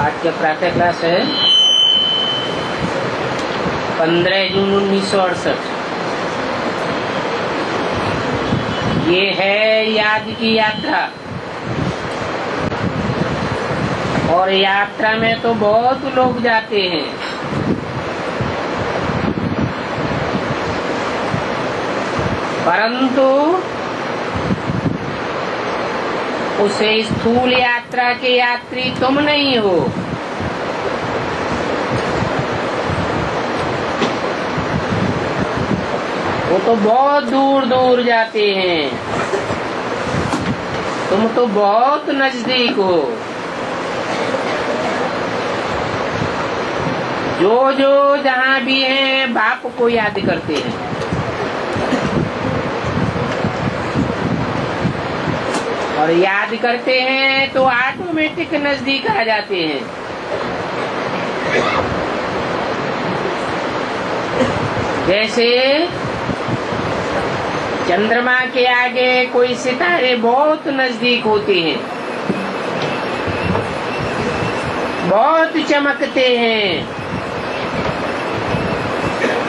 आज का प्रातः क्लास है 15 जून 1968। ये है याद की यात्रा। और यात्रा में तो बहुत लोग जाते हैं, परंतु उस स्थूल यात्रा के यात्री तुम नहीं हो। वो तो बहुत दूर दूर जाते हैं, तुम तो बहुत नजदीक हो। जो जहाँ भी हैं बाप को याद करते हैं। और याद करते हैं तो ऑटोमेटिक नजदीक आ जाते हैं। जैसे चंद्रमा के आगे कोई सितारे बहुत नजदीक होते हैं, बहुत चमकते हैं।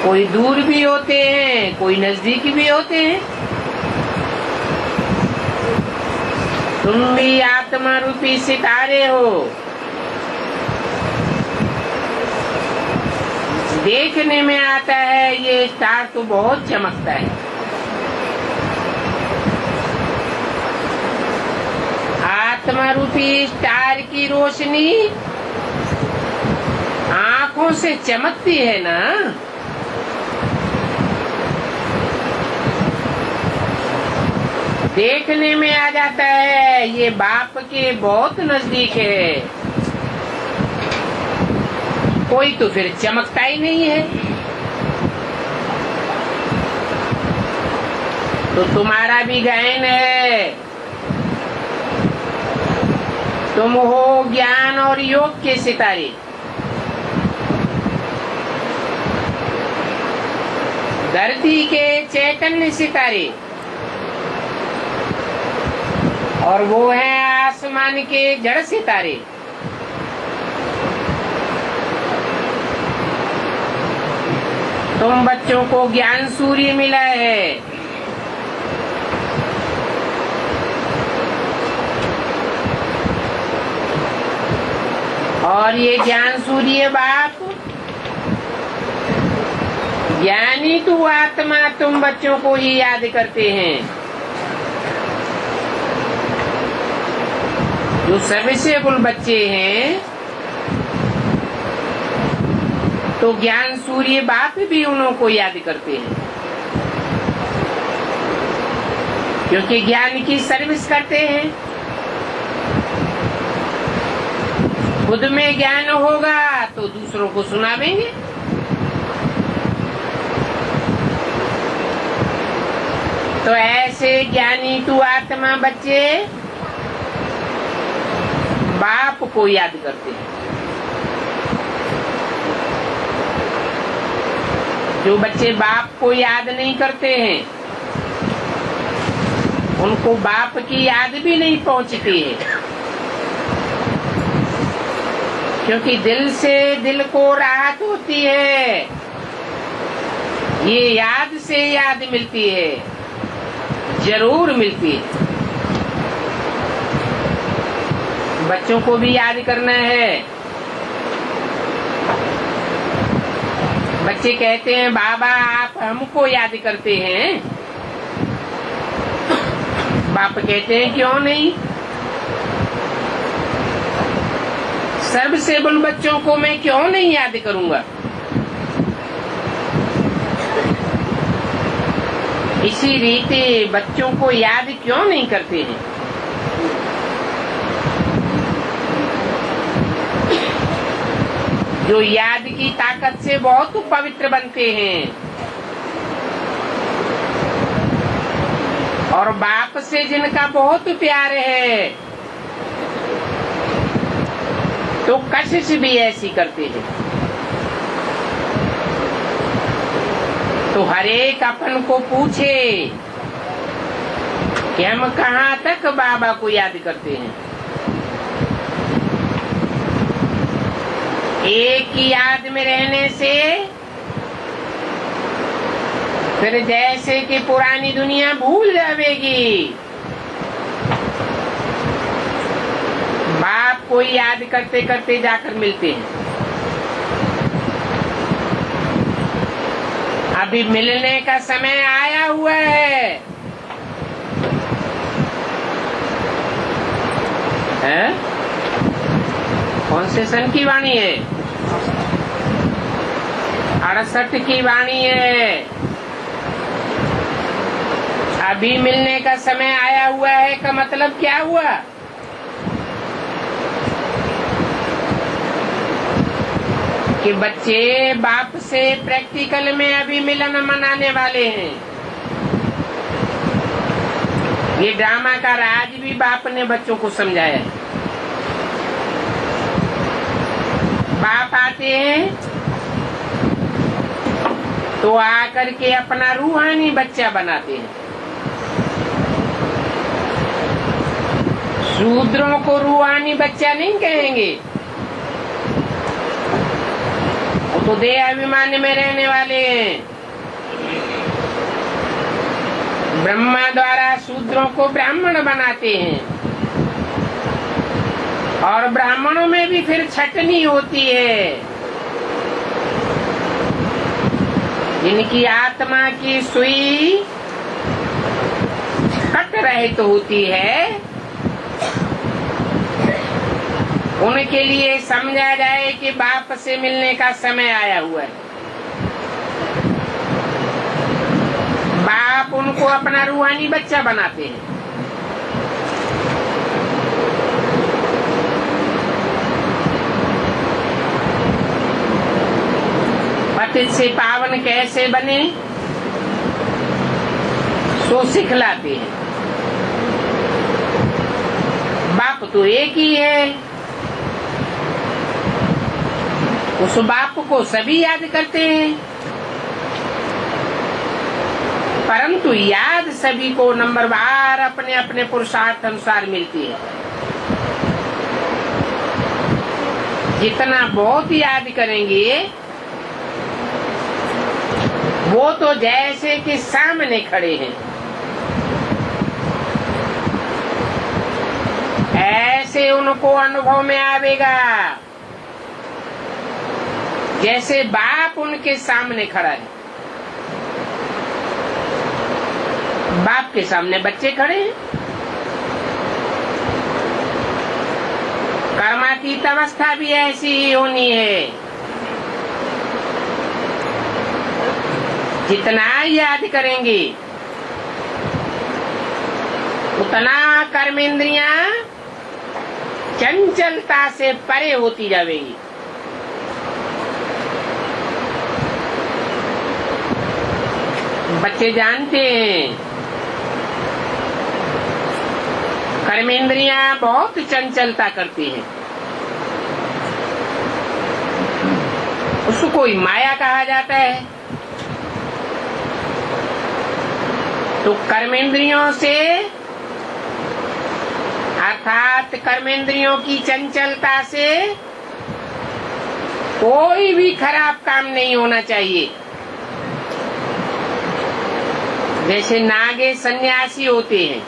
कोई दूर भी होते हैं, कोई नजदीक भी होते हैं। तुम भी आत्मा रूपी सितारे हो। देखने में आता है ये स्टार तो बहुत चमकता है। आत्मा रूपी स्टार की रोशनी आंखों से चमकती है ना। देखने में आ जाता है ये बाप के बहुत नजदीक है। कोई तो फिर चमकता ही नहीं है। तो तुम्हारा भी गायन है। तुम हो ज्ञान और योग के सितारे। धरती के चैतन्य सितारे, और वो है आसमान के जड़ सितारे। तुम बच्चों को ज्ञान सूर्य मिला है। और ये ज्ञान सूर्य बाप ज्ञानी तू आत्मा तुम बच्चों को ही याद करते हैं। जो सबसे कुल बच्चे हैं तो ज्ञान सूर्य बाप भी उन्हों को याद करते हैं, क्योंकि ज्ञान की सर्विस करते हैं। खुद में ज्ञान होगा तो दूसरों को सुनावेंगे। तो ऐसे ज्ञानी तू आत्मा बच्चे बाप को याद करते हैं। जो बच्चे बाप को याद नहीं करते हैं उनको बाप की याद भी नहीं पहुंचती है, क्योंकि दिल से दिल को राहत होती है। ये याद से याद मिलती है, जरूर मिलती है। बच्चों को भी याद करना है। बच्चे कहते हैं बाबा आप हमको याद करते हैं। बाप कहते हैं क्यों नहीं। सर्वसेबल बच्चों को मैं क्यों नहीं याद करूंगा। इसी रीति बच्चों को याद क्यों नहीं करते हैं। जो याद की ताकत से बहुत पवित्र बनते हैं और बाप से जिनका बहुत प्यार है तो कशिश भी ऐसी करते हैं। तो हर एक अपन को पूछे कि हम कहाँ तक बाबा को याद करते हैं। एक की याद में रहने से फिर जैसे कि पुरानी दुनिया भूल जाएगी। बाप को याद करते करते जाकर मिलते हैं। अभी मिलने का समय आया हुआ है, हैं? कौन से सन की वाणी है? 68 की वाणी है। अभी मिलने का समय आया हुआ है का मतलब क्या हुआ? कि बच्चे बाप से प्रैक्टिकल में अभी मिलन मनाने वाले हैं। ये ड्रामा का राज भी बाप ने बच्चों को समझाया है। बाप आते हैं तो आकर के अपना रूहानी बच्चा बनाते हैं। शूद्रों को रूहानी बच्चा नहीं कहेंगे, वो तो देह अभिमान में रहने वाले हैं। ब्रह्मा द्वारा शूद्रों को ब्राह्मण बनाते हैं और ब्राह्मणों में भी फिर छटनी होती है। जिनकी आत्मा की सुई कट रहित होती है, उनके लिए समझा जाए कि बाप से मिलने का समय आया हुआ है। बाप उनको अपना रूहानी बच्चा बनाते हैं। पतित से पावन कैसे बने सो सिखलाते हैं। बाप तो एक ही है, उस बाप को सभी याद करते हैं, परंतु याद सभी को नंबरवार अपने अपने पुरुषार्थ अनुसार मिलती है। जितना बहुत याद करेंगे वो तो जैसे कि सामने खड़े हैं, ऐसे उनको अनुभव में आवेगा जैसे बाप उनके सामने खड़ा है। बाप के सामने बच्चे खड़े हैं। कर्मातीत अवस्था भी ऐसी ही होनी है। जितना याद करेंगे उतना कर्मेंद्रियां चंचलता से परे होती जाएगी। बच्चे जानते हैं कर्मेंद्रियां बहुत चंचलता करती हैं। उसको कोई माया कहा जाता है। तो कर्मेंद्रियों से अर्थात कर्मेंद्रियों की चंचलता से कोई भी खराब काम नहीं होना चाहिए। जैसे नागे सन्यासी होते हैं,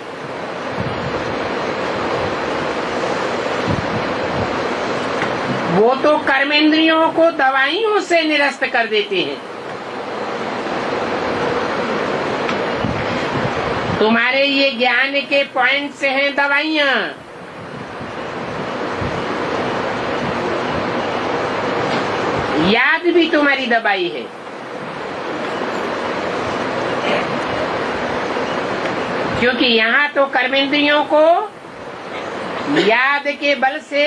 वो तो कर्मेंद्रियों को दवाइयों से निरस्त कर देते हैं। तुम्हारे ये ज्ञान के पॉइंट से हैं दवाइयां। याद भी तुम्हारी दवाई है। क्योंकि यहाँ तो कर्मेंद्रियों को याद के बल से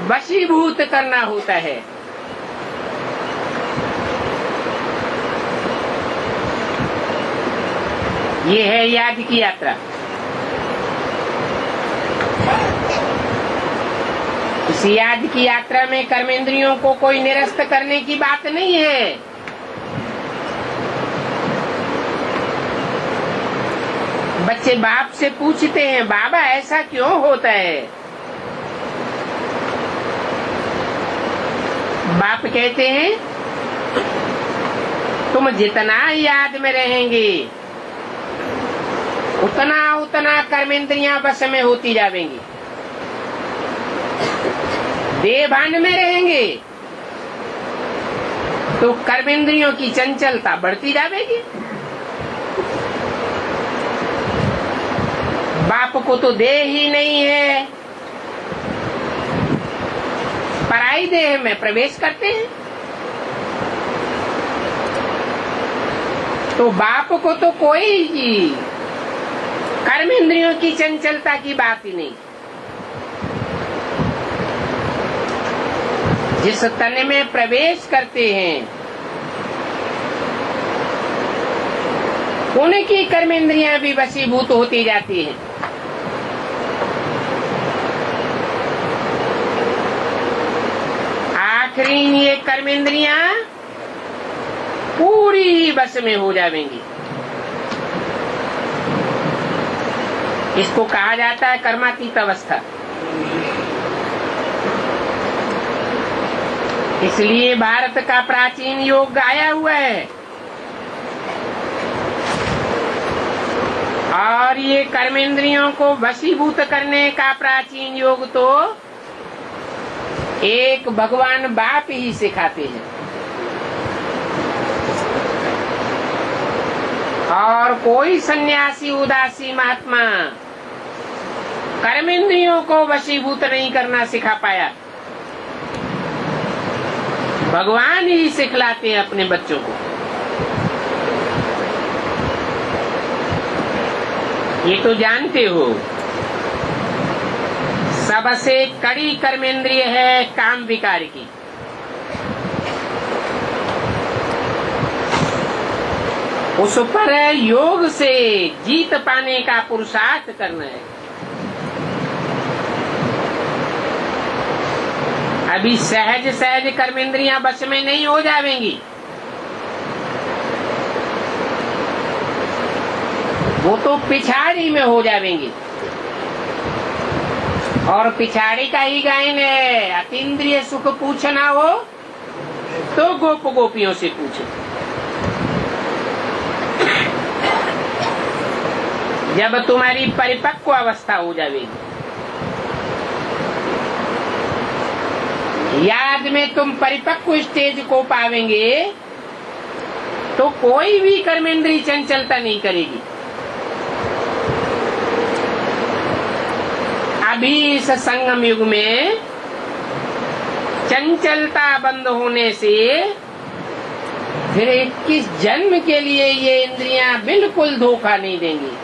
वशीभूत करना होता है। ये है याद की यात्रा। इस याद की यात्रा में कर्मेंद्रियों को कोई निरस्त करने की बात नहीं है। बच्चे बाप से पूछते हैं, बाबा ऐसा क्यों होता है? बाप कहते हैं तुम जितना याद में रहेंगे उतना उतना कर्मेंद्रियां वश में होती जाएंगी। देह भान में रहेंगे तो कर्मेंद्रियों की चंचलता बढ़ती जाएगी। बाप को तो देह ही नहीं है, पराई देह में प्रवेश करते हैं। तो बाप को तो कोई कर्मेंद्रियों की चंचलता की बात ही नहीं। जिस तन में प्रवेश करते हैं उनकी कर्मेंद्रियां भी वशीभूत होती जाती हैं। आखिरी ये कर्मेंद्रियां पूरी ही वश में हो जाएंगी। इसको कहा जाता है कर्मातीत अवस्था। इसलिए भारत का प्राचीन योग गाया हुआ है और ये कर्मेंद्रियों को वशीभूत करने का प्राचीन योग तो एक भगवान बाप ही सिखाते हैं। और कोई सन्यासी उदासी महात्मा कर्मेंद्रियों को वशीभूत नहीं करना सिखा पाया। भगवान ही सिखलाते हैं अपने बच्चों को। ये तो जानते हो सबसे कड़ी कर्मेंद्रिय है काम विकार की। उस पर योग से जीत पाने का पुरुषार्थ करना है। अभी सहज सहज कर्मेंद्रियां वश में नहीं हो जाएंगी। वो तो पिछाड़ी में हो जाएंगी। और पिछाड़ी का ही गायन है, अतीन्द्रिय सुख पूछना हो तो गोप गोपियों से पूछो। जब तुम्हारी परिपक्व अवस्था हो जाएगी, याद में तुम परिपक्व स्टेज को पावेंगे तो कोई भी कर्मेंद्री चंचलता नहीं करेगी। अभी इस संगम युग में चंचलता बंद होने से फिर 21 जन्म के लिए ये इंद्रियां बिल्कुल धोखा नहीं देंगी।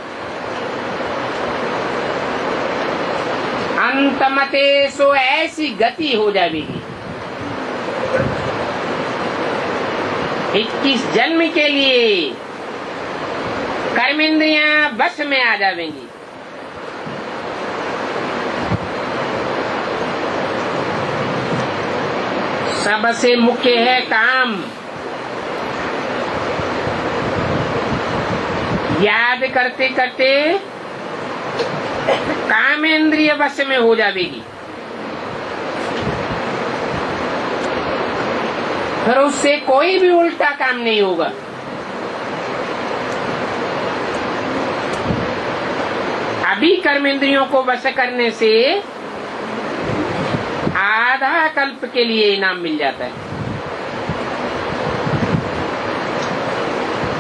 अंतमते सो ऐसी गति हो जाएगी 21 जन्म के लिए कर्मेंद्रियां वश में आ जाएंगी। सबसे मुख्य है काम। याद करते करते कामेंद्रिय वश में हो जाएगी। फिर उससे कोई भी उल्टा काम नहीं होगा। अभी कर्मेंद्रियों को वश करने से आधा कल्प के लिए इनाम मिल जाता है।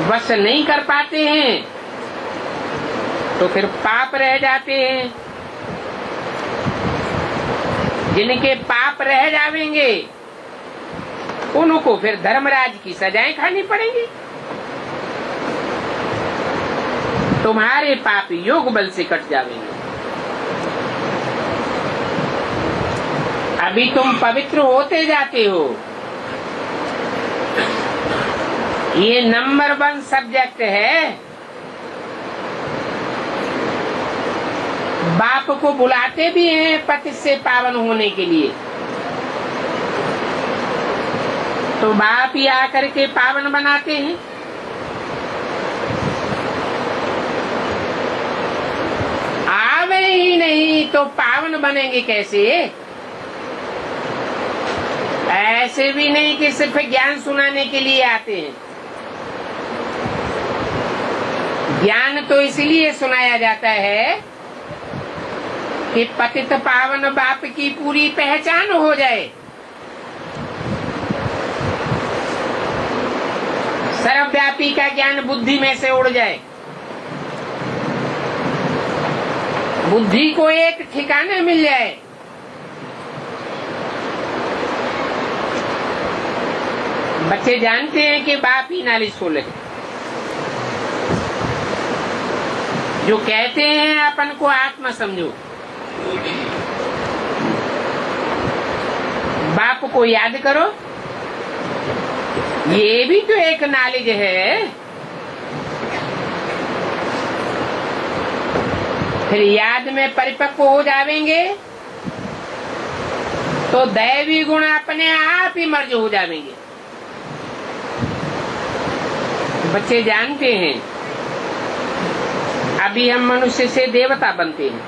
वश नहीं कर पाते हैं तो फिर पाप रह जाते हैं। जिनके पाप रह जाएंगे उनको फिर धर्मराज की सजाएं खानी पड़ेंगी। तुम्हारे पाप योग बल से कट जाएंगे। अभी तुम पवित्र होते जाते हो। ये नंबर 1 सब्जेक्ट है। बाप को बुलाते भी हैं पति से पावन होने के लिए, तो बाप ही आकर के पावन बनाते हैं। आवे ही नहीं तो पावन बनेंगे कैसे? ऐसे भी नहीं कि सिर्फ ज्ञान सुनाने के लिए आते हैं। ज्ञान तो इसलिए सुनाया जाता है कि पतित पावन बाप की पूरी पहचान हो जाए, सर्वव्यापी का ज्ञान बुद्धि में से उड़ जाए, बुद्धि को एक ठिकाने मिल जाए। बच्चे जानते हैं कि बाप ही नालिशफुल है। जो कहते हैं अपन को आत्मा समझो, बाप को याद करो, ये भी तो एक नॉलेज है। फिर याद में परिपक्व हो जावेंगे तो दैवी गुण अपने आप ही मर्ज हो जावेंगे। बच्चे जानते हैं अभी हम मनुष्य से देवता बनते हैं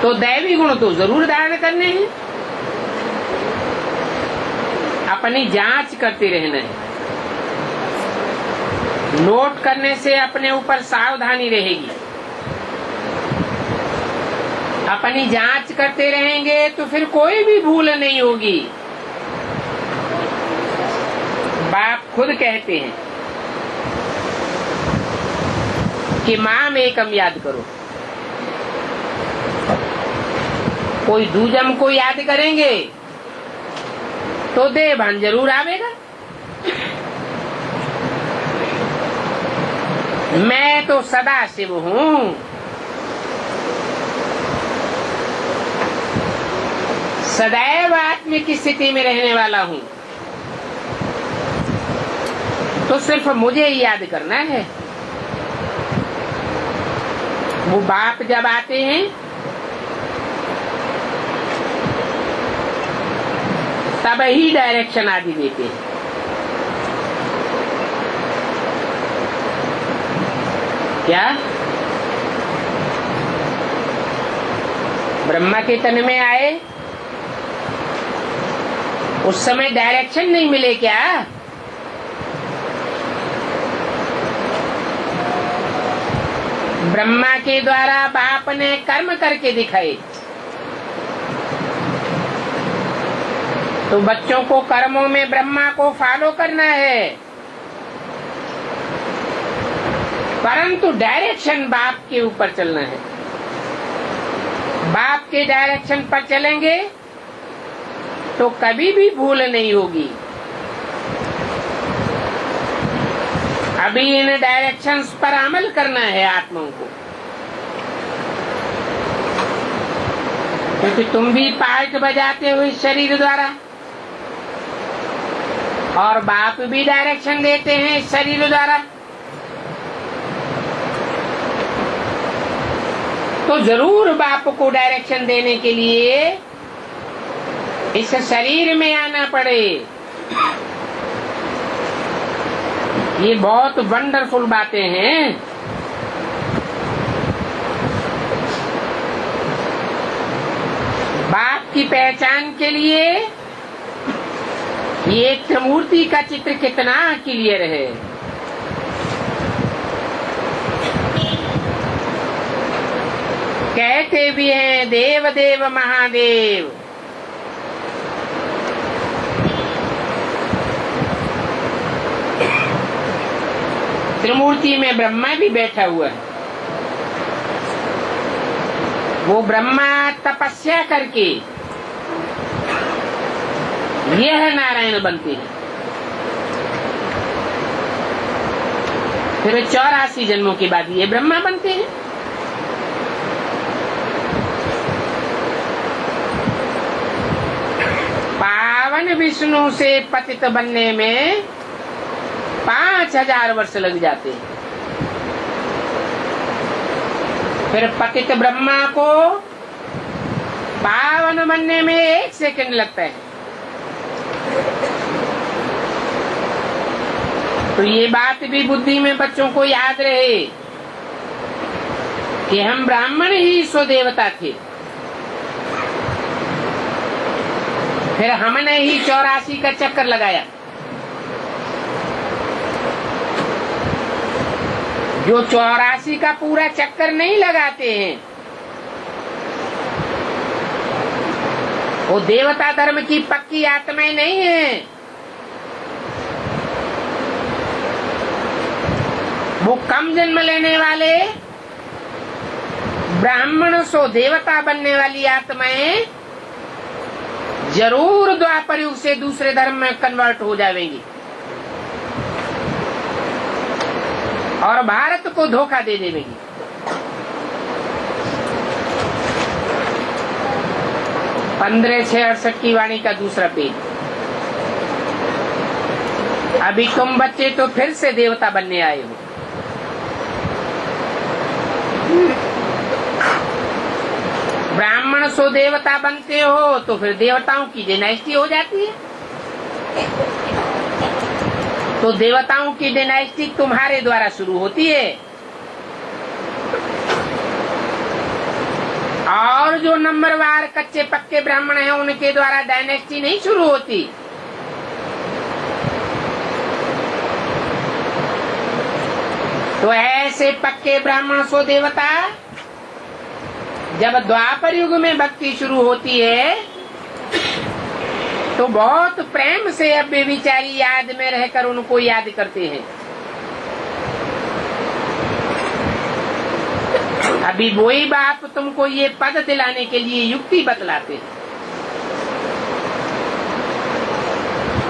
तो दैवी गुण तो जरूर धारण करने हैं, अपनी जांच करते रहना है। नोट करने से अपने ऊपर सावधानी रहेगी। अपनी जांच करते रहेंगे तो फिर कोई भी भूल नहीं होगी। बाप खुद कहते हैं कि माम एकम याद करो। कोई दूजम को याद करेंगे तो देह भान जरूर आवेगा। मैं तो सदा शिव हूं। सदैव आत्मा की स्थिति में रहने वाला हूं, तो सिर्फ मुझे ही याद करना है। वो बाप जब आते हैं तब ही डायरेक्शन आदि देते हैं। क्या ब्रह्मा के तन में आए उस समय डायरेक्शन नहीं मिले क्या? ब्रह्मा के द्वारा बाप ने कर्म करके दिखाए, तो बच्चों को कर्मों में ब्रह्मा को फॉलो करना है, परंतु डायरेक्शन बाप के ऊपर चलना है। बाप के डायरेक्शन पर चलेंगे तो कभी भी भूल नहीं होगी। अभी इन डायरेक्शंस पर अमल करना है आत्माओं को, क्योंकि तुम भी पार्ट बजाते हो इस शरीर द्वारा और बाप भी डायरेक्शन देते हैं इस शरीर द्वारा। तो जरूर बाप को डायरेक्शन देने के लिए इस शरीर में आना पड़े। ये बहुत वंडरफुल बातें हैं। बाप की पहचान के लिए ये त्रिमूर्ति का चित्र कितना क्लियर है। कहते भी हैं देव देव महादेव। त्रिमूर्ति में ब्रह्मा भी बैठा हुआ है। वो ब्रह्मा तपस्या करके यह नारायण बनते हैं। फिर 84 जन्मों के बाद ये ब्रह्मा बनते हैं। पावन विष्णु से पतित बनने में 5000 वर्ष लग जाते हैं। फिर पतित ब्रह्मा को पावन बनने में 1 सेकंड लगता है। तो ये बात भी बुद्धि में बच्चों को याद रहे कि हम ब्राह्मण ही स्वदेवता थे। फिर हमने ही 84 का चक्कर लगाया। जो 84 का पूरा चक्कर नहीं लगाते हैं वो देवता धर्म की पक्की आत्माएं नहीं है। वो कम जन्म लेने वाले ब्राह्मण सो देवता बनने वाली आत्माएं जरूर द्वापर युग से दूसरे धर्म में कन्वर्ट हो जाएंगी और भारत को धोखा दे देंगी। 15/6/68 की वाणी का दूसरा पेज। अभी तुम बच्चे तो फिर से देवता बनने आए हो। ब्राह्मण सो देवता बनते हो तो फिर देवताओं की डायनेस्टी हो जाती है। तो देवताओं की डायनेस्टी तुम्हारे द्वारा शुरू होती है और जो नंबरवार कच्चे पक्के ब्राह्मण हैं उनके द्वारा डायनेस्टी नहीं शुरू होती। तो ऐसे पक्के ब्राह्मण सो देवता जब द्वापर युग में भक्ति शुरू होती है तो बहुत प्रेम से अब बेविचारी याद में रहकर उनको याद करते हैं। अभी वही बाप तुमको ये पद दिलाने के लिए युक्ति बतलाते हैं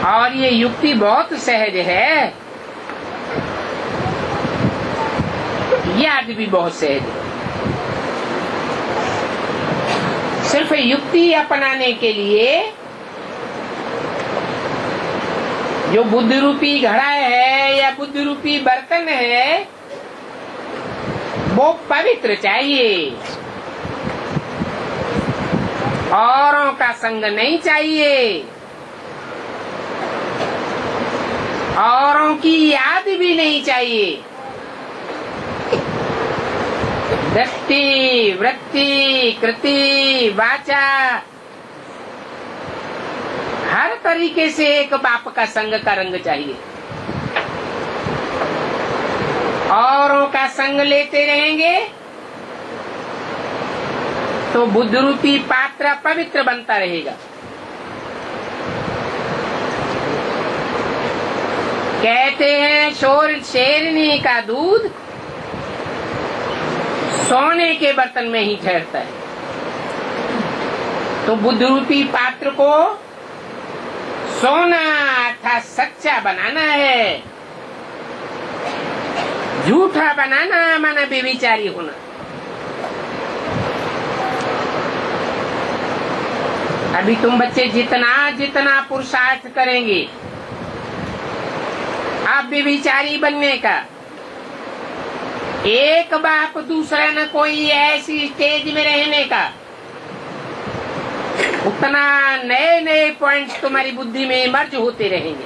और ये युक्ति बहुत सहज है, याद भी बहुत सहज है। सिर्फ युक्ति अपनाने के लिए जो बुद्धि रूपी घड़ा है या बुद्धि रूपी बर्तन है वो पवित्र चाहिए, औरों का संग नहीं चाहिए, औरों की याद भी नहीं चाहिए। दृष्टि, वृत्ति, कृति, वाचा हर तरीके से एक बाप का संग का रंग चाहिए। औरों का संग लेते रहेंगे तो बुद्ध रूपी पात्र पवित्र बनता रहेगा। कहते हैं शेरनी का दूध सोने के बर्तन में ही ठहरता है। तो बुद्ध रूपी पात्र को सोना अर्थात सच्चा बनाना है, झूठा बनाना माना बेविचारी होना। अभी तुम बच्चे जितना जितना पुरुषार्थ करेंगे आप बेविचारी बनने का, एक बाप दूसरा न कोई ऐसी स्टेज में रहने का, उतना नए नए पॉइंट्स तुम्हारी बुद्धि में इमर्ज होते रहेंगे।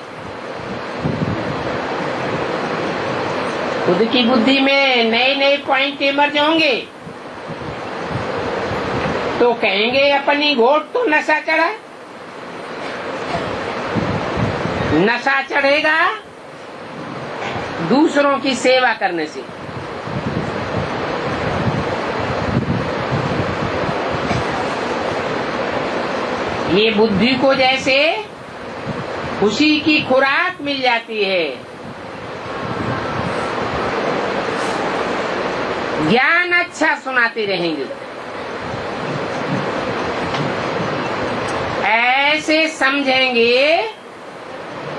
खुद की बुद्धि में नए नए पॉइंट इमर्ज होंगे तो कहेंगे अपनी घोट तो नशा चढ़ा। नशा चढ़ेगा दूसरों की सेवा करने से। ये बुद्धि को जैसे खुशी की खुराक मिल जाती है, ज्ञान अच्छा सुनाते रहेंगे, ऐसे समझेंगे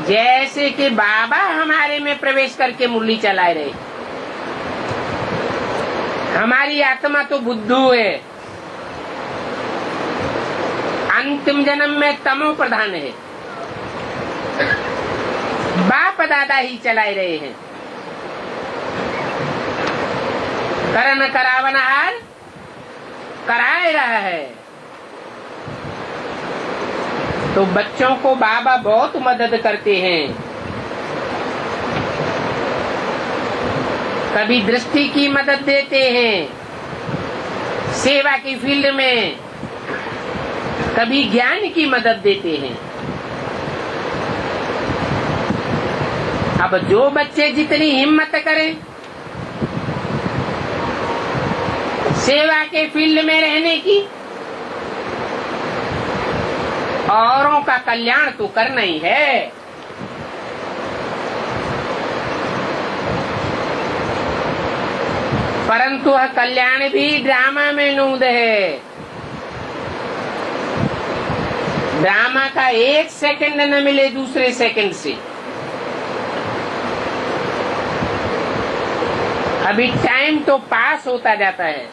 जैसे कि बाबा हमारे में प्रवेश करके मुरली चलाए रहे। हमारी आत्मा तो बुद्धू है, अंतिम जन्म में तमो प्रधान है, बाप दादा ही चलाए रहे हैं। करण करावनहार कराए रहा है। तो बच्चों को बाबा बहुत मदद करते हैं। कभी दृष्टि की मदद देते हैं सेवा की फील्ड में, कभी ज्ञान की मदद देते हैं। अब जो बच्चे जितनी हिम्मत करें सेवा के फील्ड में रहने की, औरों का कल्याण तो करना ही है। परंतु वह कल्याण भी ड्रामा में नूंद है। ड्रामा का 1 सेकंड न मिले दूसरे सेकंड से। अभी टाइम तो पास होता जाता है।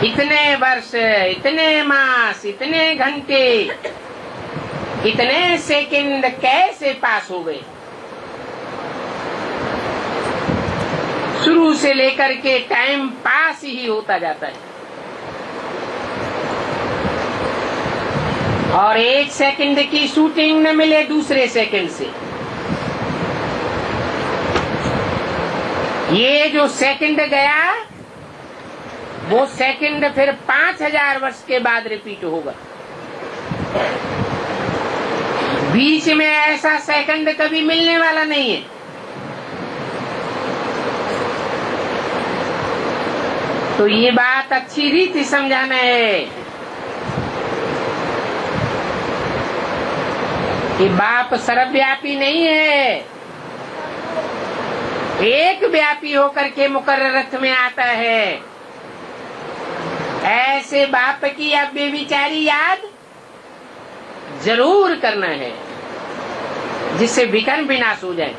इतने वर्ष, इतने मास, इतने घंटे, इतने सेकंड कैसे पास हो गए। शुरू से लेकर के टाइम पास ही होता जाता है। और 1 सेकंड की शूटिंग न मिले दूसरे सेकंड से। ये जो सेकंड गया वो सेकंड फिर 5000 वर्ष के बाद रिपीट होगा। बीच में ऐसा सेकंड कभी मिलने वाला नहीं है। तो ये बात अच्छी रीति समझाना है कि बाप सर्वव्यापी नहीं है, एक व्यापी होकर के मुकर्रर रथ में आता है। ऐसे बाप की अब बेविचारी याद जरूर करना है जिससे विकर्म विनाश हो जाए।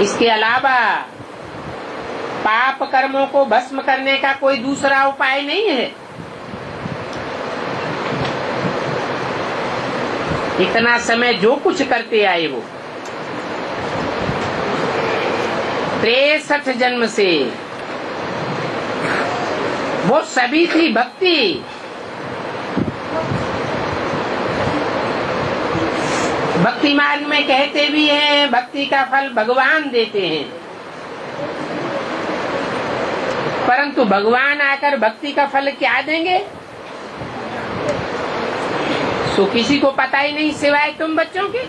इसके अलावा पाप कर्मों को भस्म करने का कोई दूसरा उपाय नहीं है। इतना समय जो कुछ करते आए हो 63 जन्म से, वो सभी थी भक्ति। भक्ति मार्ग में कहते भी हैं भक्ति का फल भगवान देते हैं, परंतु भगवान आकर भक्ति का फल क्या देंगे सो किसी को पता ही नहीं सिवाय तुम बच्चों के।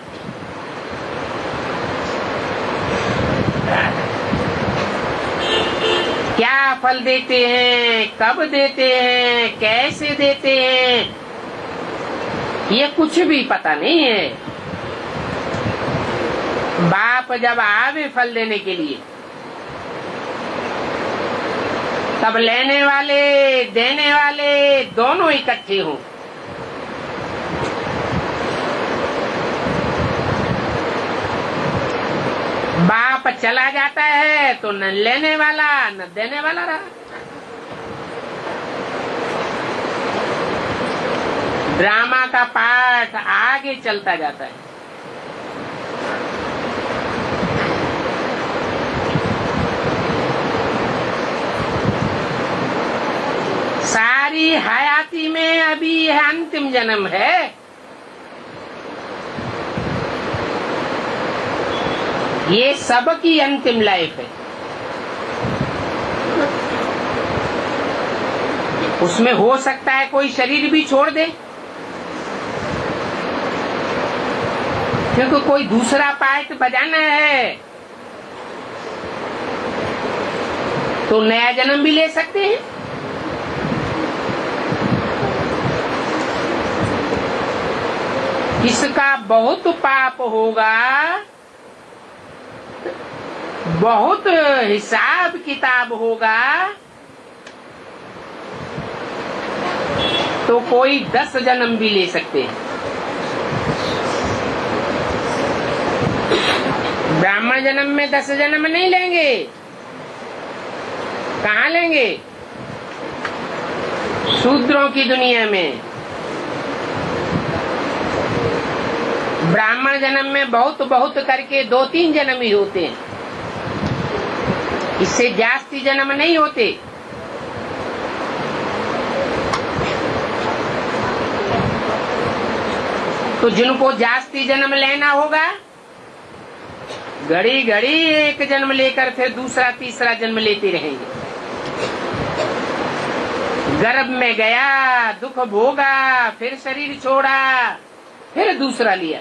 क्या फल देते हैं, कब देते हैं, कैसे देते हैं, ये कुछ भी पता नहीं है। बाप जब आवे फल देने के लिए तब लेने वाले देने वाले दोनों इकट्ठे हों। बाप चला जाता है तो न लेने वाला न देने वाला रहा। ड्रामा का पाठ आगे चलता जाता है। सारी हयाती में अभी यह अंतिम जन्म है। ये सबकी अंतिम लाइफ है। उसमें हो सकता है कोई शरीर भी छोड़ दे, क्योंकि कोई दूसरा पार्ट बजाना है तो नया जन्म भी ले सकते हैं। किसका बहुत पाप होगा, बहुत हिसाब किताब होगा, तो कोई 10 जन्म भी ले सकते हैं। ब्राह्मण जन्म में 10 जन्म नहीं लेंगे। कहाँ लेंगे? शूद्रों की दुनिया में। ब्राह्मण जन्म में बहुत बहुत करके 2-3 जन्म ही होते हैं, इससे जास्ती जन्म नहीं होते। तो जिनको जास्ती जन्म लेना होगा घड़ी घड़ी एक जन्म लेकर फिर दूसरा तीसरा जन्म लेते रहेंगे। गर्भ में गया, दुख भोगा, फिर शरीर छोड़ा, फिर दूसरा लिया।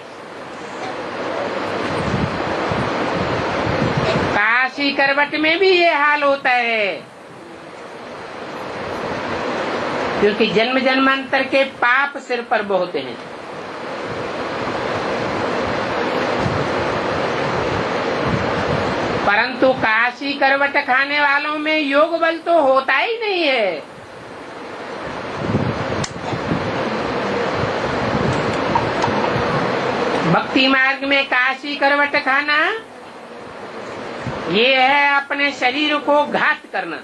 काशी करवट में भी ये हाल होता है, क्योंकि जन्म जन्मांतर के पाप सिर पर बहुत हैं। परंतु काशी करवट खाने वालों में योग बल तो होता ही नहीं है। भक्ति मार्ग में काशी करवट खाना ये है अपने शरीर को घात करना।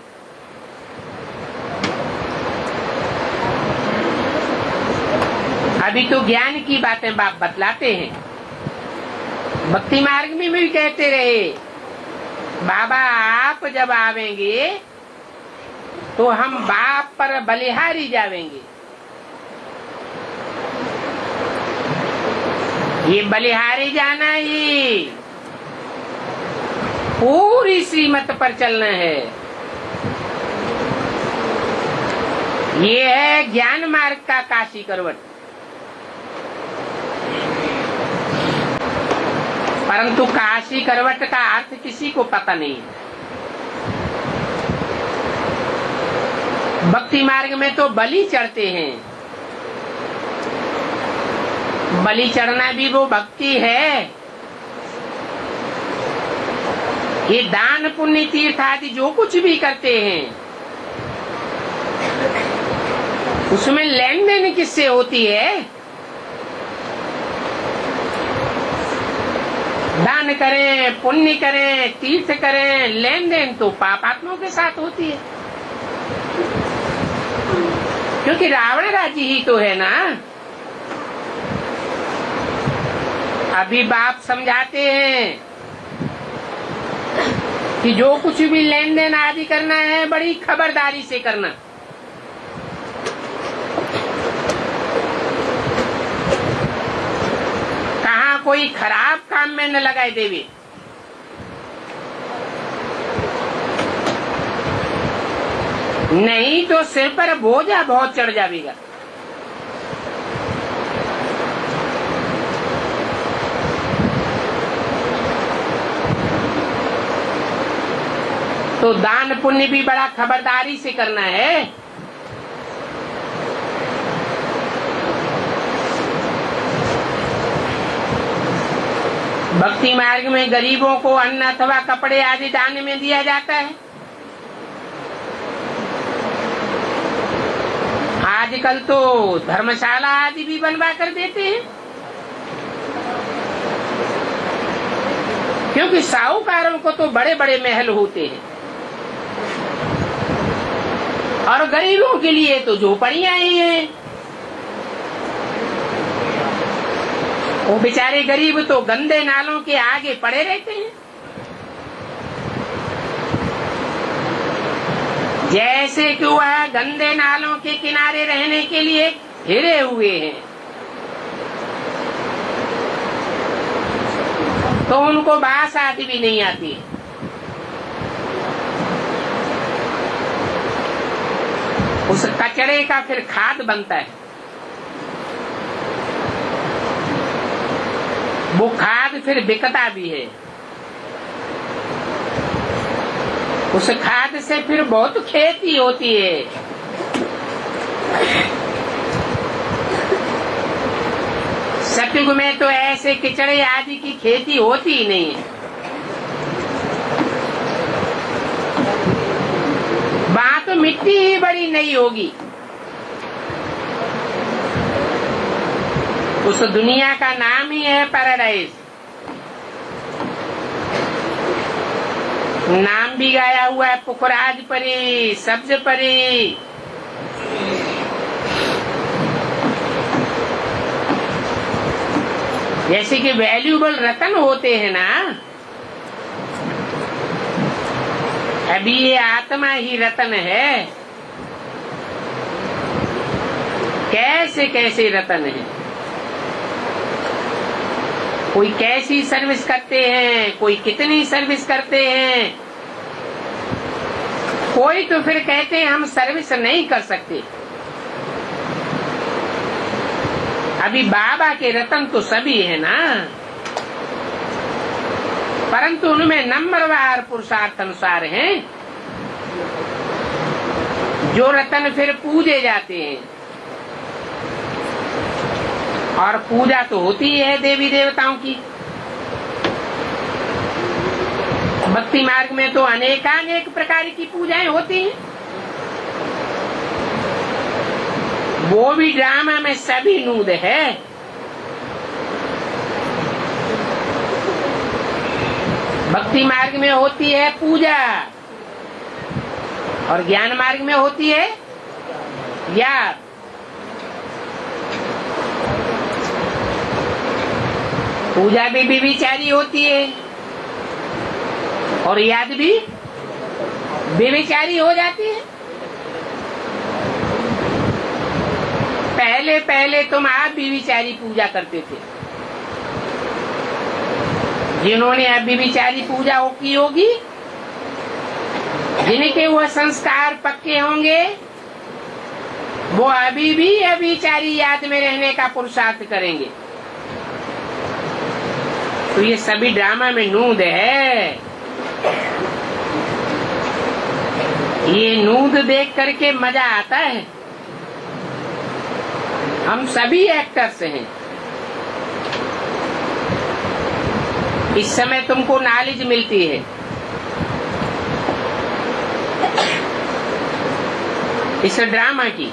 अभी तो ज्ञान की बातें बाप बतलाते हैं। भक्ति मार्ग में भी कहते रहे, बाबा आप जब आवेंगे तो हम बाप पर बलिहारी जावेंगे। ये बलिहारी जाना ही पूरी श्रीमत पर चलना है। ये है ज्ञान मार्ग का काशी करवट। परंतु काशी करवट का अर्थ किसी को पता नहीं है। भक्ति मार्ग में तो बलि चढ़ते हैं। बलि चढ़ना भी वो भक्ति है। ये दान पुण्य तीर्थ आदि जो कुछ भी करते हैं उसमें लेन देन किससे होती है? दान करें, पुण्य करें, तीर्थ करें, लेन देन तो पापात्माओं के साथ होती है। क्योंकि रावण राज्य ही तो है ना। अभी बाप समझाते हैं कि जो कुछ भी लेन देन आदि करना है बड़ी खबरदारी से करना। कहाँ कोई खराब काम में न लगाए देवे। नहीं तो सिर पर बोझा बहुत चढ़ जाएगा। तो दान पुण्य भी बड़ा खबरदारी से करना है। भक्ति मार्ग में गरीबों को अन्न अथवा कपड़े आदि दान में दिया जाता है। आजकल तो धर्मशाला आदि भी बनवा कर देते हैं, क्योंकि साहूकारों को तो बड़े बड़े महल होते हैं और गरीबों के लिए तो झोपड़ियां ही हैं। वो बेचारे गरीब तो गंदे नालों के आगे पड़े रहते हैं। जैसे कि वह गंदे नालों के किनारे रहने के लिए हिरे हुए हैं, तो उनको बास आदि भी नहीं आती। उस कचरे का फिर खाद बनता है। वो खाद फिर बिकता भी है। उस खाद से फिर बहुत खेती होती है। सतयुग में तो ऐसे किचड़े आदि की खेती होती ही नहीं है। वहां तो मिट्टी ही बड़ी नई होगी। उस दुनिया का नाम ही है पैराडाइज। नाम भी गाया हुआ है, पुखराज परी, सब्ज परी। जैसे कि वैल्यूबल रतन होते हैं ना, अभी ये आत्मा ही रतन है। कैसे कैसे रतन है। कोई कैसी सर्विस करते हैं, कोई कितनी सर्विस करते हैं, कोई तो फिर कहते हैं हम सर्विस नहीं कर सकते। अभी बाबा के रतन तो सभी है ना, परंतु उनमें नंबरवार पुरुषार्थ अनुसार हैं जो रतन फिर पूजे जाते हैं। और पूजा तो होती है देवी देवताओं की। भक्ति मार्ग में तो अनेकानेक प्रकार की पूजाएं होती हैं। वो भी ड्रामा में सभी नूद है। भक्ति मार्ग में होती है पूजा और ज्ञान मार्ग में होती है याद। पूजा भी बेविचारी होती है और याद भी बेविचारी हो जाती है। पहले पहले तुम आप बेविचारी पूजा करते थे। जिन्होंने अब बेविचारी पूजा की होगी, जिनके वह संस्कार पक्के होंगे, वो अभी भी अभिचारी याद में रहने का पुरुषार्थ करेंगे। तो ये सभी ड्रामा में नूद है। ये नूद देख करके मजा आता है। हम सभी एक्टर्स हैं। इस समय तुमको नॉलेज मिलती है। इस ड्रामा की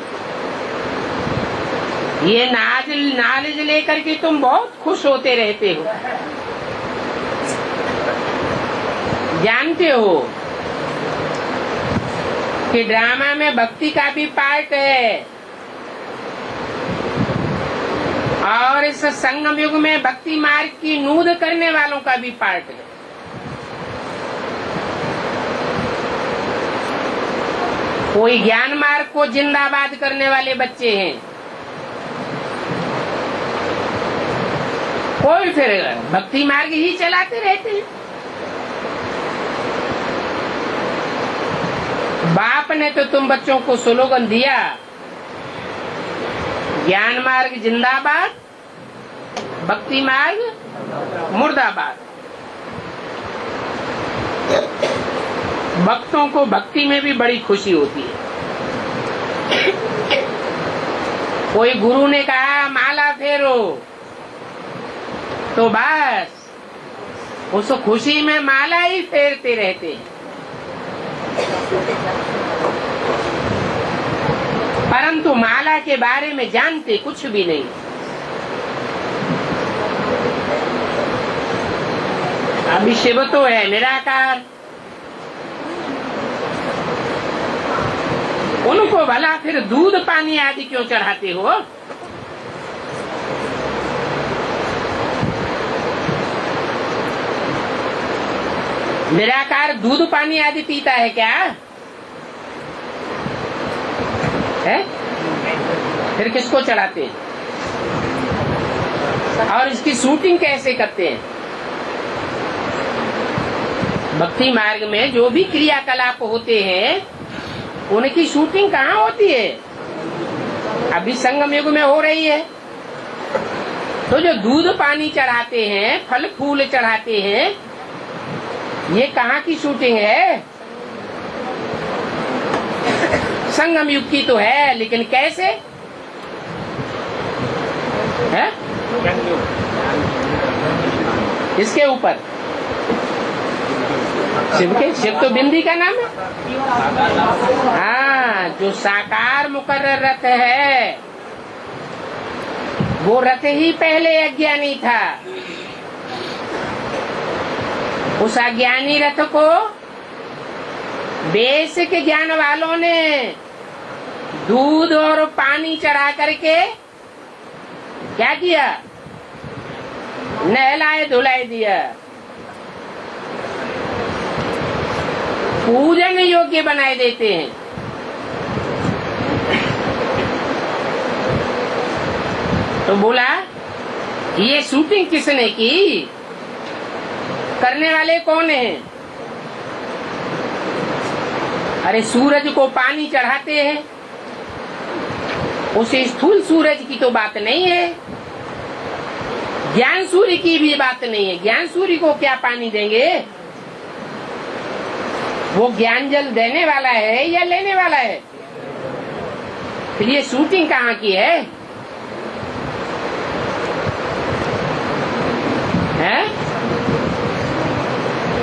ये नॉलेज लेकर के तुम बहुत खुश होते रहते हो। जानते हो कि ड्रामा में भक्ति का भी पार्ट है और इस संगम युग में भक्ति मार्ग की नूद करने वालों का भी पार्ट है। कोई ज्ञान मार्ग को जिंदाबाद करने वाले बच्चे हैं, कोई फिर भक्ति मार्ग ही चलाते रहते हैं। बाप ने तो तुम बच्चों को स्लोगन दिया, ज्ञान मार्ग जिंदाबाद, भक्ति मार्ग मुर्दाबाद। भक्तों को भक्ति में भी बड़ी खुशी होती है। कोई गुरु ने कहा माला फेरो, तो बस उस खुशी में माला ही फेरते रहते हैं। परंतु माला के बारे में जानते कुछ भी नहीं। अभी शिव तो है निराकार, उनको भला फिर दूध पानी आदि क्यों चढ़ाते हो? निराकार दूध पानी आदि पीता है क्या है? फिर किसको चढ़ाते हैं? और इसकी शूटिंग कैसे करते हैं? भक्ति मार्ग में जो भी क्रियाकलाप होते हैं उनकी शूटिंग कहाँ होती है? अभी संगम युग में हो रही है। तो जो दूध पानी चढ़ाते हैं, फल फूल चढ़ाते हैं, ये कहाँ की शूटिंग है? संगम युग की तो है, लेकिन कैसे है? इसके ऊपर शिव तो बिंदी का नाम है। हाँ, जो साकार मुकर्रर रथ है वो रथ ही पहले अज्ञानी था। उस अज्ञानी रथ को बेसिक ज्ञान वालों ने दूध और पानी चढ़ा करके क्या किया? नहलाए धुलाई दिया, पूजन योग्य बनाए देते हैं। तो बोला ये शूटिंग किसने की? करने वाले कौन हैं? अरे सूरज को पानी चढ़ाते हैं, उस स्थूल सूरज की तो बात नहीं है, ज्ञान सूर्य की भी बात नहीं है। ज्ञान सूर्य को क्या पानी देंगे? वो ज्ञान जल देने वाला है या लेने वाला है? फिर ये शूटिंग कहाँ की है?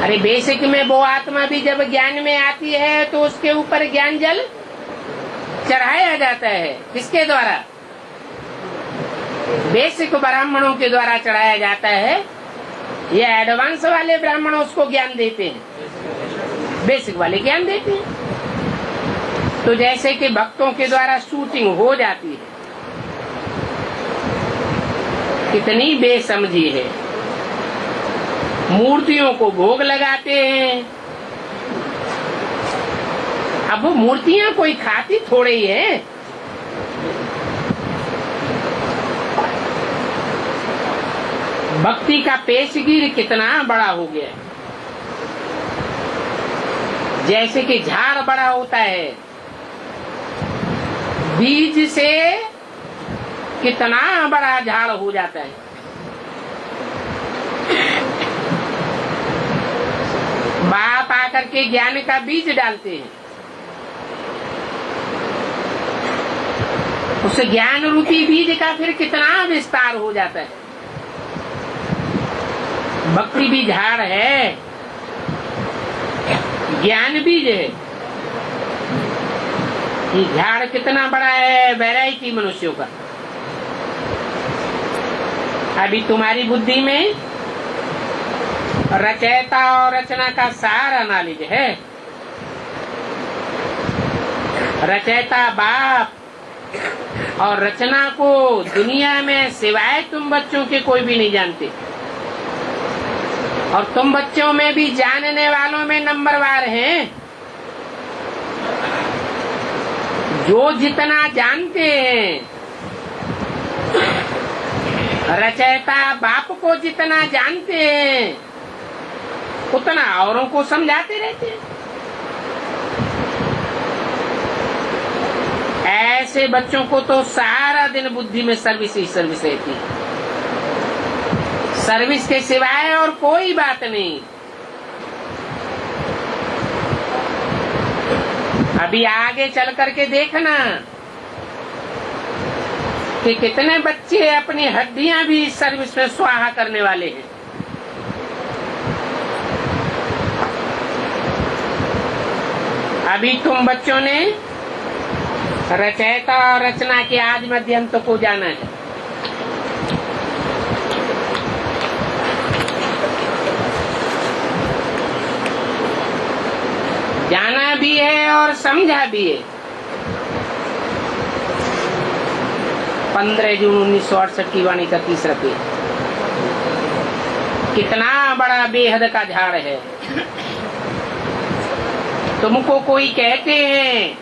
अरे बेसिक में वो आत्मा भी जब ज्ञान में आती है तो उसके ऊपर ज्ञान जल चढ़ाया जाता है। किसके द्वारा? बेसिक ब्राह्मणों के द्वारा चढ़ाया जाता है। ये एडवांस वाले ब्राह्मण उसको ज्ञान देते हैं, बेसिक वाले ज्ञान देते हैं। तो जैसे कि भक्तों के द्वारा शूटिंग हो जाती है, कितनी बेसमझी है। मूर्तियों को भोग लगाते हैं। अब वो मूर्तियां कोई खाती थोड़े ही है। भक्ति का पेशगीर कितना बड़ा हो गया है। जैसे कि झाड़ बड़ा होता है, बीज से कितना बड़ा झाड़ हो जाता है। बाप आकर के ज्ञान का बीज डालते हैं, उस ज्ञान रूपी बीज का फिर कितना विस्तार हो जाता है। भक्ति भी झाड़ है, ज्ञान बीज है। ये झाड़ कितना बड़ा है, वैरायटी मनुष्यों का। अभी तुम्हारी बुद्धि में रचयिता और रचना का सारा नॉलेज है। रचयिता बाप और रचना को दुनिया में सिवाय तुम बच्चों के कोई भी नहीं जानते, और तुम बच्चों में भी जानने वालों में नंबरवार हैं। जो जितना जानते हैं, रचयिता बाप को जितना जानते हैं, उतना औरों को समझाते रहते हैं। ऐसे बच्चों को तो सारा दिन बुद्धि में सर्विस ही सर्विस रहती है, सर्विस के सिवाय और कोई बात नहीं। अभी आगे चल करके देखना कि कितने बच्चे अपनी हड्डियां भी सर्विस में स्वाहा करने वाले हैं। अभी तुम बच्चों ने रचयिता और रचना के आदि मध्य अंत को जाना है। जाना भी है और समझा भी है। 15 जून 1968 की वाणी का 30 पेज। कितना बड़ा बेहद का झाड़ है। तुमको कोई कहते हैं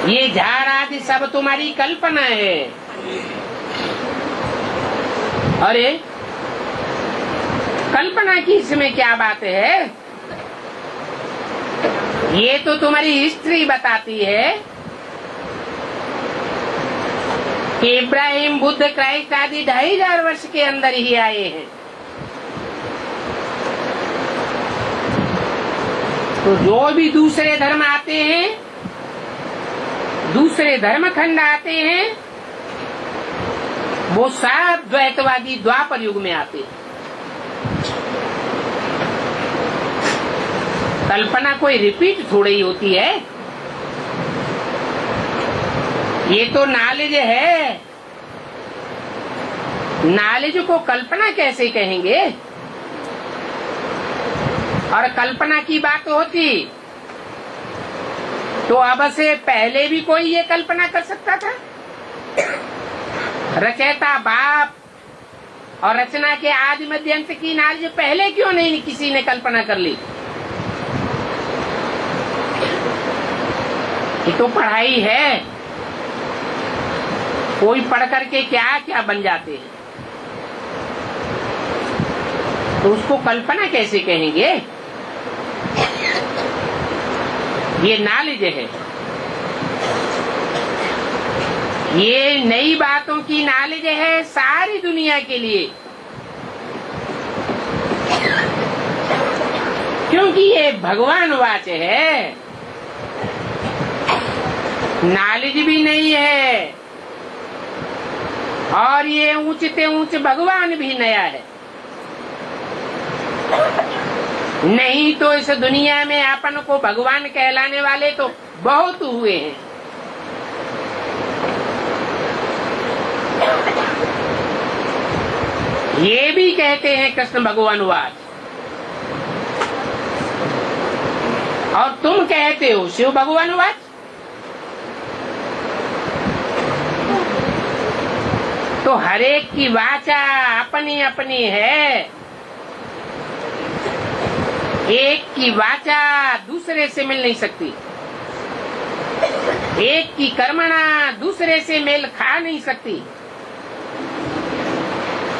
ये झाड़ आदि सब तुम्हारी कल्पना है। अरे कल्पना की इसमें क्या बात है? ये तो तुम्हारी हिस्ट्री बताती है कि इब्राहिम, बुद्ध, क्राइस्ट आदि 2500 वर्ष के अंदर ही आए हैं। तो जो भी दूसरे धर्म आते हैं, दूसरे धर्म खंड आते हैं, वो सब द्वैतवादी द्वापर युग में आते हैं। कल्पना कोई रिपीट थोड़ी ही होती है। ये तो नॉलेज है। नॉलेज को कल्पना कैसे कहेंगे? और कल्पना की बात होती तो अब से पहले भी कोई ये कल्पना कर सकता था। रचयिता बाप और रचना के आदि मध्य अंत की नॉलेज पहले क्यों नहीं किसी ने कल्पना कर ली? ये तो पढ़ाई है। कोई पढ़ करके क्या क्या बन जाते हैं, तो उसको कल्पना कैसे कहेंगे? ये नॉलेज है, ये नई बातों की नॉलेज है सारी दुनिया के लिए, क्योंकि ये भगवान वाच है। नॉलेज भी नहीं है और ये ऊंचते ऊंच भगवान भी नया है। नहीं तो इस दुनिया में अपन को भगवान कहलाने वाले तो बहुत हुए हैं। ये भी कहते हैं कृष्ण भगवान वाच, और तुम कहते हो शिव भगवान वाच। तो हरेक की वाचा अपनी अपनी है। एक की वाचा दूसरे से मिल नहीं सकती, एक की कर्मणा दूसरे से मेल खा नहीं सकती,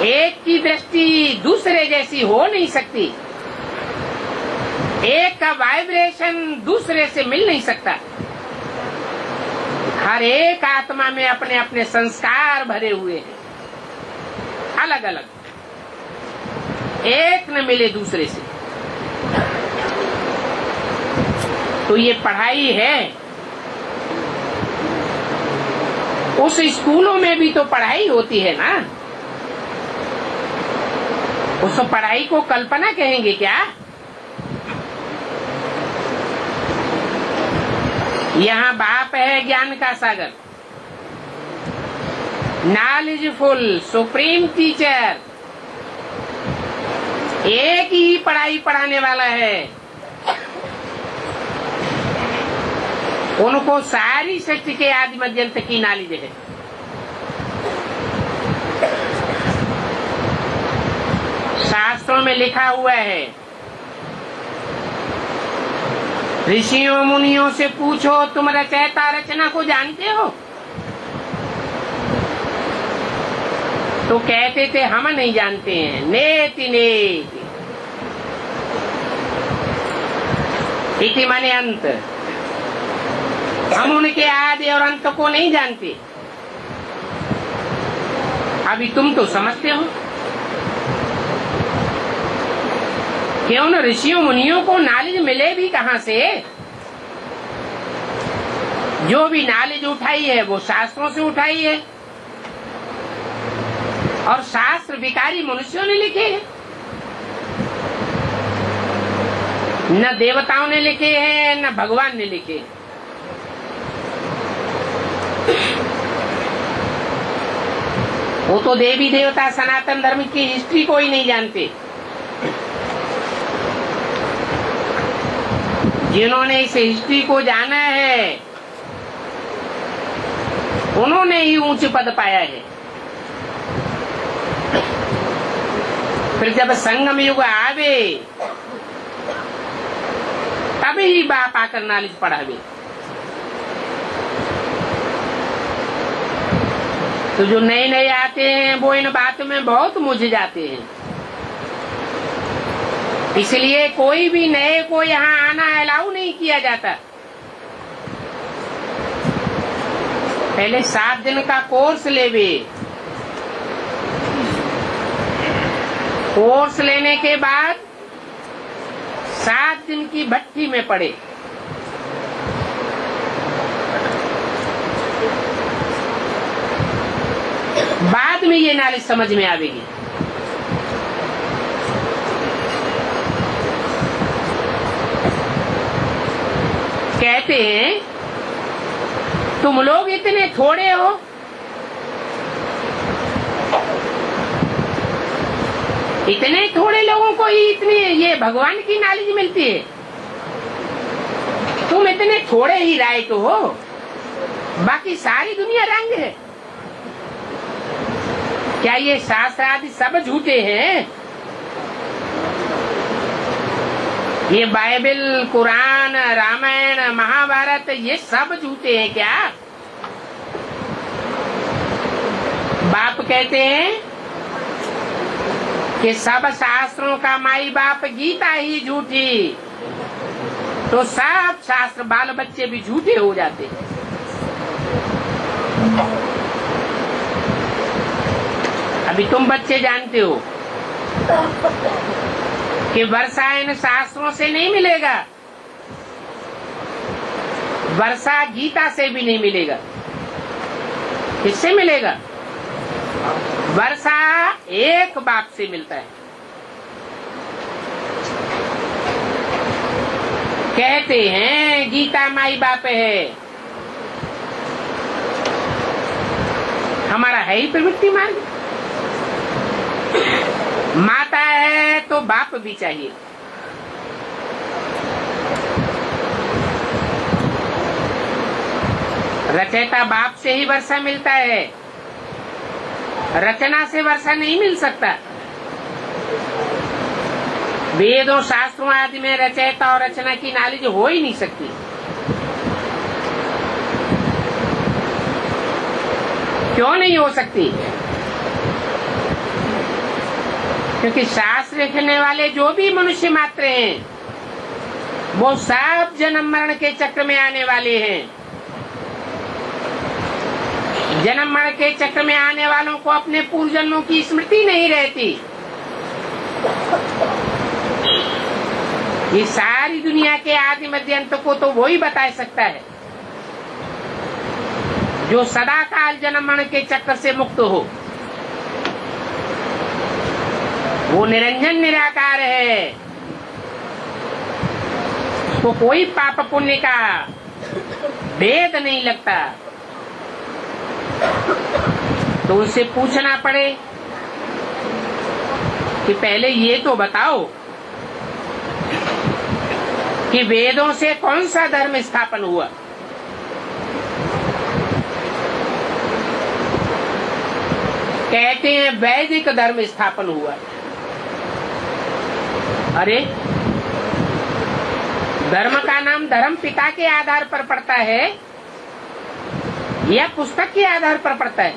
एक की दृष्टि दूसरे जैसी हो नहीं सकती, एक का वाइब्रेशन दूसरे से मिल नहीं सकता। हर एक आत्मा में अपने अपने संस्कार भरे हुए हैं, अलग अलग, एक न मिले दूसरे से। तो ये पढ़ाई है। उस स्कूलों में भी तो पढ़ाई होती है ना। उस पढ़ाई को कल्पना कहेंगे क्या? यहाँ बाप है ज्ञान का सागर, नॉलेजफुल सुप्रीम टीचर, एक ही पढ़ाई पढ़ाने वाला है। उनको सारी सृष्टि के आदि मध्यंत की नॉलेज है। शास्त्रों में लिखा हुआ है, ऋषियों मुनियों से पूछो तुम रचयिता रचना को जानते हो? तो कहते थे हम नहीं जानते हैं। नेति नेति इति माने अंत, हम उनके आदि और अंत को नहीं जानते। अभी तुम तो समझते हो। क्यों न ऋषियों मुनियों को नॉलेज मिले भी कहां से? जो भी नॉलेज उठाई है वो शास्त्रों से उठाई है, और शास्त्र विकारी मनुष्यों ने लिखे हैं, न देवताओं ने लिखे हैं न भगवान ने लिखे। वो तो देवी देवता सनातन धर्म की हिस्ट्री को ही नहीं जानते। जिन्होंने इस हिस्ट्री को जाना है उन्होंने ही ऊंच पद पाया है। फिर जब संगम युग आवे तभी ही बाप आकर नॉलेज पढ़ावे। तो जो नए नए आते हैं वो इन बातों में बहुत मुझ जाते हैं। इसलिए कोई भी नए को यहाँ आना अलाउ नहीं किया जाता। पहले 7 दिन का कोर्स लेवे, कोर्स लेने के बाद 7 दिन की भट्टी में पड़े। बाद में ये नॉलेज समझ में आवेगी। कहते हैं तुम लोग इतने थोड़े हो, इतने थोड़े लोगों को ही इतनी ये भगवान की नॉलेज मिलती है। तुम इतने थोड़े ही राइट हो, बाकी सारी दुनिया रंग है। क्या ये शास्त्र आदि सब झूठे हैं? ये बाइबल, कुरान, रामायण, महाभारत ये सब झूठे हैं क्या? बाप कहते हैं कि सब शास्त्रों का माई बाप गीता ही झूठी। तो सब शास्त्र बाल बच्चे भी झूठे हो जाते। अभी तुम बच्चे जानते हो कि वर्षा इन शास्त्रों से नहीं मिलेगा, वर्षा गीता से भी नहीं मिलेगा। किससे मिलेगा? वर्षा एक बाप से मिलता है। कहते हैं गीता माई बाप है, हमारा है ही प्रवृत्ति मार्ग। माता है तो बाप भी चाहिए। रचयिता बाप से ही वर्षा मिलता है, रचना से वर्षा नहीं मिल सकता। वेदों शास्त्रों आदि में रचयिता और रचना की नॉलेज हो ही नहीं सकती। क्यों नहीं हो सकती? क्योंकि शास्त्र लिखने वाले जो भी मनुष्य मात्र हैं वो सब जन्म मरण के चक्र में आने वाले हैं। जन्म मरण के चक्र में आने वालों को अपने पूर्व जन्मों की स्मृति नहीं रहती। ये सारी दुनिया के आदि मध्य अंत को तो वो ही बता सकता है जो सदा काल जन्म मरण के चक्र से मुक्त हो। वो निरंजन निराकार है, उसको कोई पाप पुण्य का भेद नहीं लगता। तो उससे पूछना पड़े कि पहले ये तो बताओ कि वेदों से कौन सा धर्म स्थापन हुआ? कहते हैं वैदिक धर्म स्थापन हुआ। अरे धर्म का नाम धर्म पिता के आधार पर पड़ता है या पुस्तक के आधार पर पड़ता है?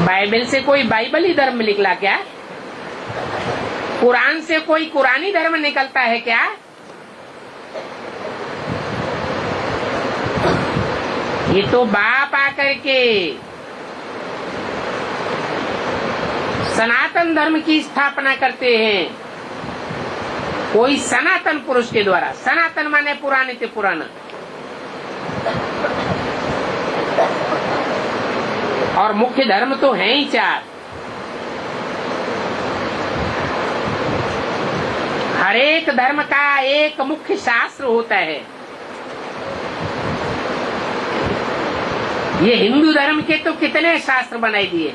बाइबल से कोई बाइबल ही धर्म निकला क्या? कुरान से कोई कुरानी धर्म निकलता है क्या? ये तो बाप आकर के सनातन धर्म की स्थापना करते हैं, कोई सनातन पुरुष के द्वारा। सनातन माने पुराने से पुराना। और मुख्य धर्म तो है ही चार। हर एक धर्म का एक मुख्य शास्त्र होता है। ये हिंदू धर्म के तो कितने शास्त्र बनाई दिए।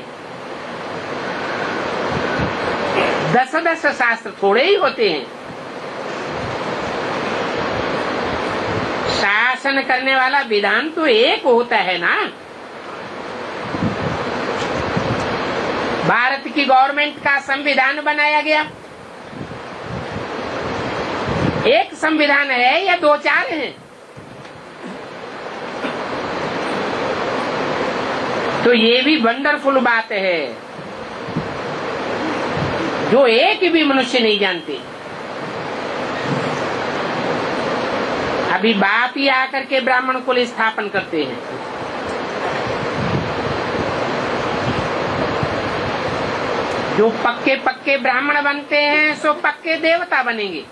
10 शास्त्र थोड़े ही होते हैं। शासन करने वाला विधान तो एक होता है ना। भारत की गवर्नमेंट का संविधान बनाया गया, एक संविधान है या 2-4 हैं? तो ये भी वंडरफुल बात है जो एक भी मनुष्य नहीं जानते। अभी बाप ही आकर के ब्राह्मण कुल स्थापन करते हैं। जो पक्के पक्के ब्राह्मण बनते हैं सो पक्के देवता बनेंगे।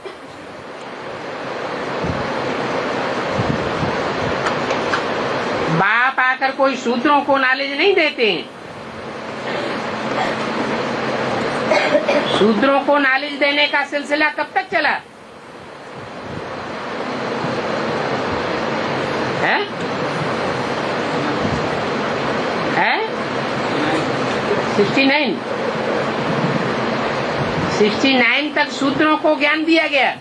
बाप आकर कोई शूद्रों को नॉलेज नहीं देते हैं। शूद्रों को नॉलेज देने का सिलसिला कब तक चला है? 69 तक शूद्रों को ज्ञान दिया गया।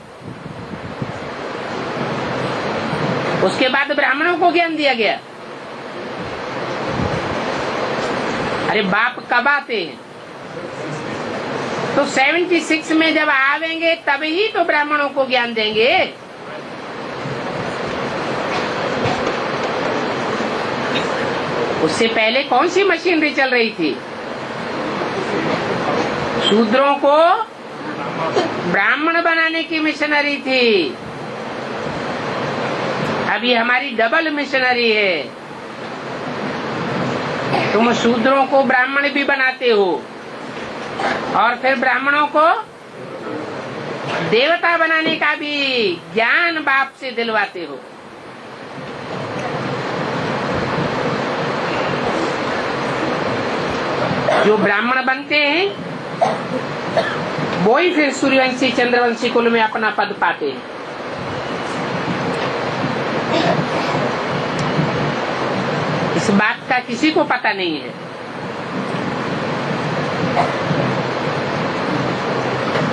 उसके बाद ब्राह्मणों को ज्ञान दिया गया। अरे बाप कब आते हैं? तो 76 में जब आवेंगे तभी तो ब्राह्मणों को ज्ञान देंगे। उससे पहले कौन सी मशीनरी चल रही थी? शूद्रों को ब्राह्मण बनाने की मिशनरी थी, अभी हमारी डबल मिशनरी है। तुम शूद्रों को ब्राह्मण भी बनाते हो और फिर ब्राह्मणों को देवता बनाने का भी ज्ञान बाप से दिलवाते हो। जो ब्राह्मण बनते हैं वो ही फिर सूर्यवंशी चंद्रवंशी कुल में अपना पद पाते हैं। इस बात का किसी को पता नहीं है।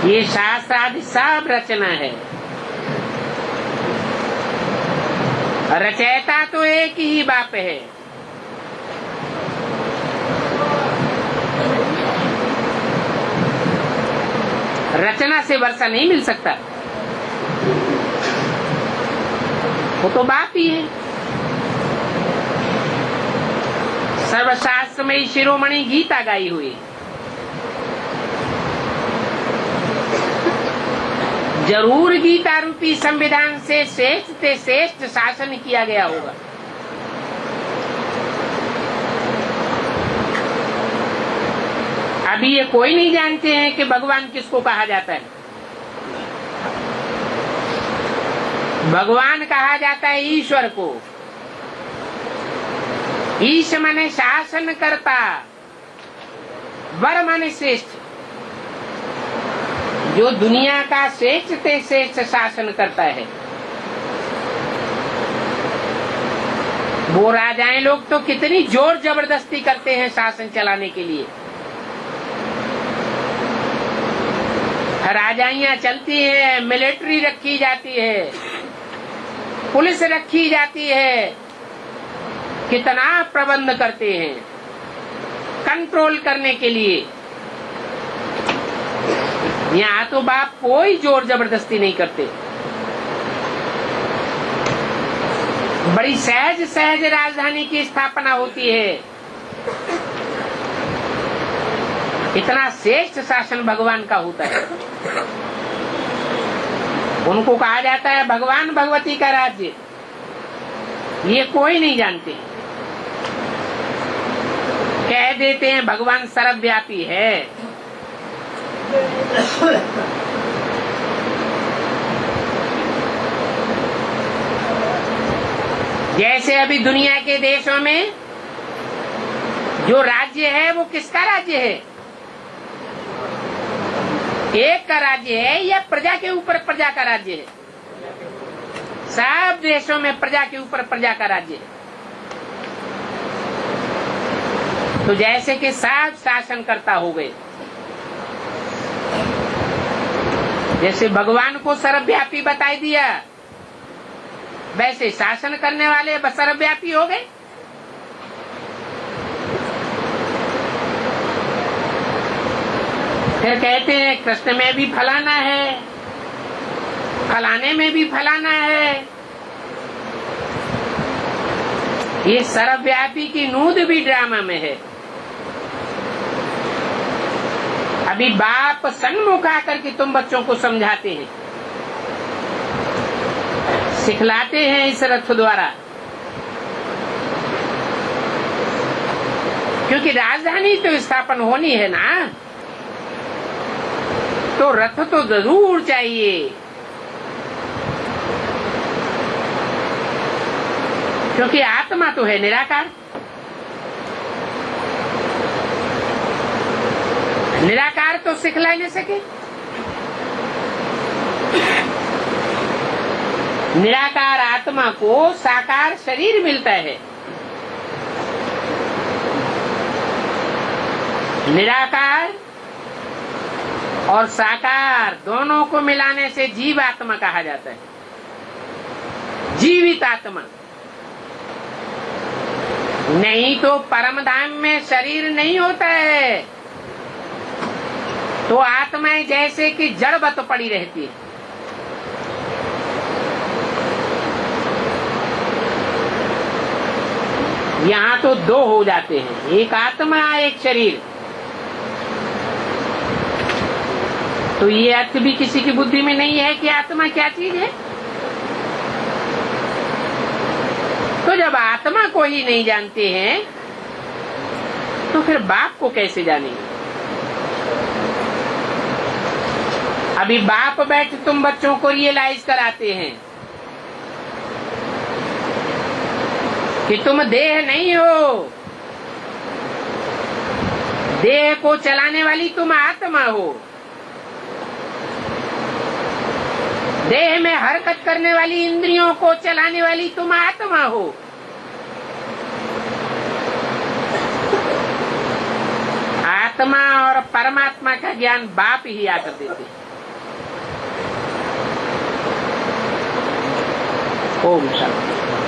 ये शास्त्र आदि सब रचना है, रचयिता तो एक ही बाप है। रचना से वर्षा नहीं मिल सकता, वो तो बाप ही है। सर्वशास्त्र में शिरोमणि गीता गाई हुई, जरूर गीता रूपी संविधान से श्रेष्ठ से श्रेष्ठ शासन किया गया होगा। अभी ये कोई नहीं जानते हैं कि भगवान किसको कहा जाता है। भगवान कहा जाता है ईश्वर को। ईश माने शासन करता, वर माने श्रेष्ठ। जो दुनिया का श्रेष्ठ से श्रेष्ठ शासन करता है, वो राजाएं लोग तो कितनी जोर जबरदस्ती करते हैं शासन चलाने के लिए। राजाइयां चलती है, मिलिट्री रखी जाती है, पुलिस रखी जाती है, कितना प्रबंध करते हैं कंट्रोल करने के लिए। यहाँ तो बाप कोई जोर जबरदस्ती नहीं करते, बड़ी सहज सहज राजधानी की स्थापना होती है। इतना श्रेष्ठ शासन भगवान का होता है। उनको कहा जाता है भगवान भगवती का राज्य। ये कोई नहीं जानते, कह देते हैं भगवान सर्वव्यापी है। जैसे अभी दुनिया के देशों में जो राज्य है वो किसका राज्य है? एक का राज्य है या प्रजा के ऊपर प्रजा का राज्य है? सब देशों में प्रजा के ऊपर प्रजा का राज्य है। तो जैसे कि सब शासनकर्ता हो गए, जैसे भगवान को सर्वव्यापी बताई दिया, वैसे शासन करने वाले सर्वव्यापी हो गए। फिर कहते हैं कृष्ण में भी फलाना है, फलाने में भी फलाना है। ये सर्वव्यापी की नूद भी ड्रामा में है। अभी बाप सन्मुख आकर के तुम बच्चों को समझाते हैं, सिखलाते हैं इस रथ द्वारा, क्योंकि राजधानी तो स्थापन होनी है ना, तो रथ तो जरूर चाहिए। क्योंकि आत्मा तो है निराकार। निराकार तो सिखला नहीं सके। निराकार आत्मा को साकार शरीर मिलता है। निराकार और साकार दोनों को मिलाने से जीव आत्मा कहा जाता है, जीवित आत्मा। नहीं तो परम धाम में शरीर नहीं होता है, तो आत्माएं जैसे कि जड़वत पड़ी रहती है। यहाँ तो दो हो जाते हैं, एक आत्मा एक शरीर। तो ये अर्थ भी किसी की बुद्धि में नहीं है कि आत्मा क्या चीज है। तो जब आत्मा को ही नहीं जानते हैं तो फिर बाप को कैसे जानेंगे। अभी बाप बैठ तुम बच्चों को रियलाइज कराते हैं कि तुम देह नहीं हो, देह को चलाने वाली तुम आत्मा हो, देह में हरकत करने वाली इंद्रियों को चलाने वाली तुम आत्मा हो। आत्मा और परमात्मा का ज्ञान बाप ही आकर देते हैं। ओम शांति।